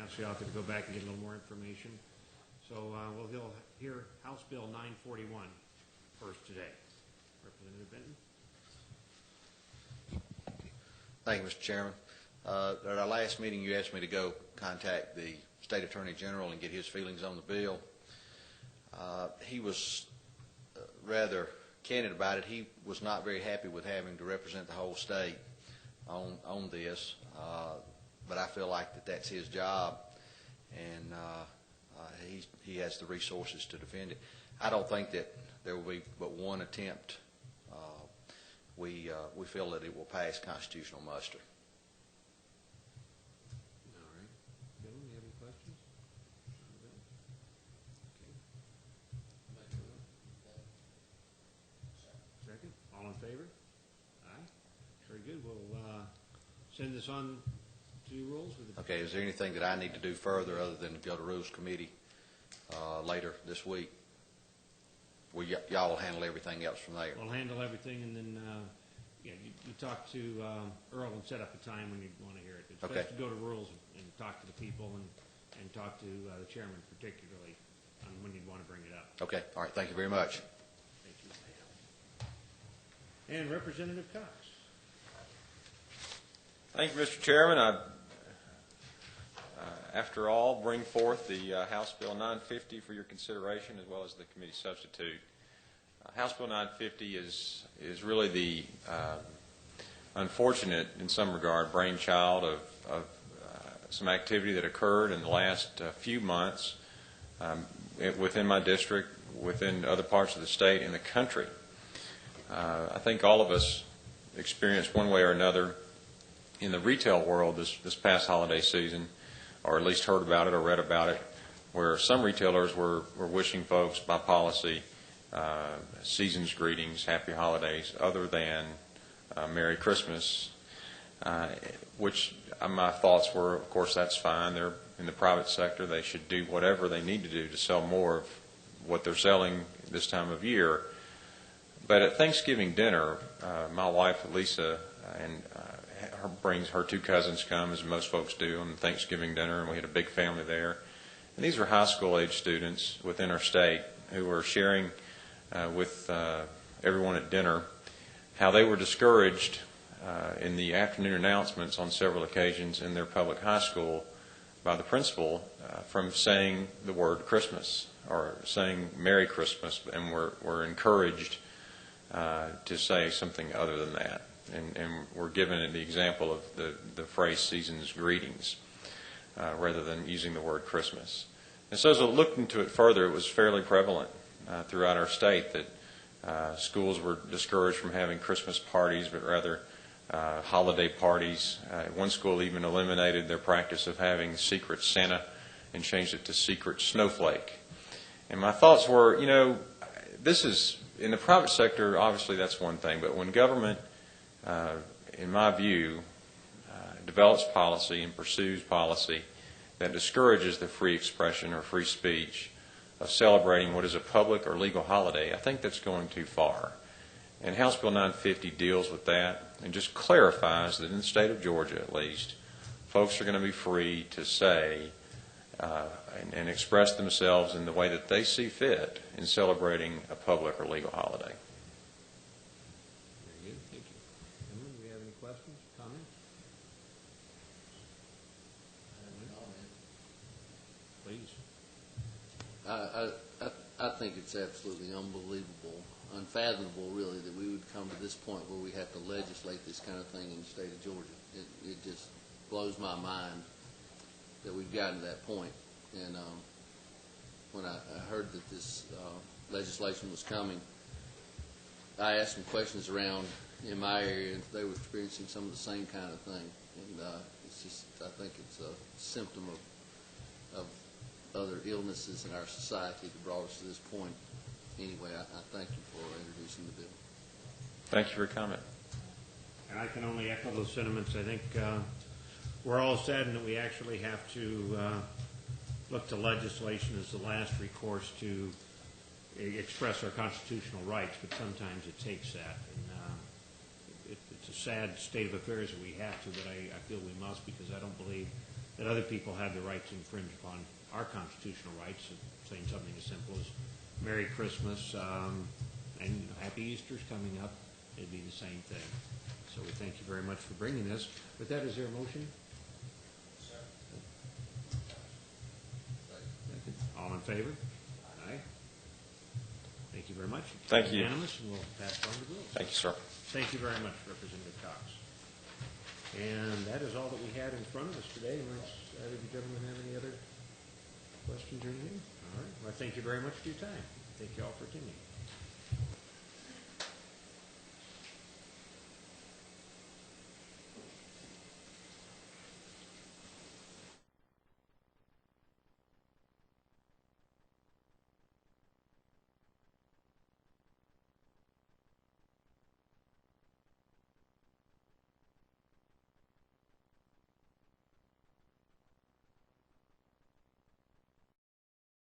ask the author to go back and get a little more information. So we'll hear House Bill 941 first today. Representative Benton. Thank you, Mr. Chairman. At our last meeting, you asked me to go contact the State Attorney General and get his feelings on the bill. He was rather candid about it. He was not very happy with having to represent the whole state on this, but I feel like that's his job, and he has the resources to defend it. I don't think that there will be but one attempt. We feel that it will pass constitutional muster. All right. Bill, do you have any questions? Okay. Second. All in favor? Aye. Very good. We'll send this on to rules. Okay. Is there anything that I need to do further other than go to Rules Committee later this week? Y'all will handle everything else from there. We'll handle everything, and then you talk to Earl and set up a time when you want to hear it. It's best to go to rules and talk to the people and talk to the chairman particularly on when you'd want to bring it up. Okay. All right. Thank you very much. Thank you. And Representative Cox. Thank you, Mr. Chairman. I, after all, bring forth the House Bill 950 for your consideration, as well as the committee substitute. House Bill 950 is really the unfortunate, in some regard, brainchild of some activity that occurred in the last few months within my district, within other parts of the state and the country. I think all of us experienced one way or another in the retail world this past holiday season, or at least heard about it or read about it, where some retailers were wishing folks by policy season's greetings, happy holidays, other than Merry Christmas, which my thoughts were, of course, that's fine. They're in the private sector. They should do whatever they need to do to sell more of what they're selling this time of year. But at Thanksgiving dinner, my wife, Lisa, and brings her two cousins come, as most folks do, on Thanksgiving dinner, and we had a big family there. And these were high school age students within our state who were sharing with everyone at dinner how they were discouraged in the afternoon announcements on several occasions in their public high school by the principal from saying the word Christmas or saying Merry Christmas, and were encouraged to say something other than that. And we're given the example of the phrase season's greetings rather than using the word Christmas. And so as I looked into it further, it was fairly prevalent throughout our state that schools were discouraged from having Christmas parties, but rather holiday parties. One school even eliminated their practice of having Secret Santa and changed it to Secret Snowflake. And my thoughts were, this is, in the private sector, obviously that's one thing, but when government, in my view, develops policy and pursues policy that discourages the free expression or free speech of celebrating what is a public or legal holiday, I think that's going too far. And House Bill 950 deals with that and just clarifies that in the state of Georgia, at least, folks are going to be free to say and express themselves in the way that they see fit in celebrating a public or legal holiday. Very good. Thank you. Emily, do we have any questions, comments? Please. I think it's absolutely unbelievable, unfathomable, really, that we would come to this point where we have to legislate this kind of thing in the state of Georgia. It just blows my mind that we've gotten to that point. And when I heard that this legislation was coming, I asked some questions around in my area, and they were experiencing some of the same kind of thing. And it's just, I think it's a symptom of other illnesses in our society that brought us to this point. Anyway, I thank you for introducing the bill. Thank you for your comment. And I can only echo those sentiments. I think we're all saddened that we actually have to look to legislation as the last recourse to express our constitutional rights, but sometimes it takes that. And it's a sad state of affairs that we have to, but I feel we must, because I don't believe that other people have the right to infringe upon our constitutional rights, saying something as simple as Merry Christmas, and Happy Easter's coming up, it'd be the same thing. So we thank you very much for bringing this. With that, is there a motion? Second. All in favor? Aye. Thank you very much. It's Thank you. unanimous, and we'll pass it on to Bill. Thank you, sir. Thank you very much, Representative Cox. And that is all that we had in front of us today, unless either of you gentlemen have any other questions or anything. All right. Well, thank you very much for your time. Thank you all for attending.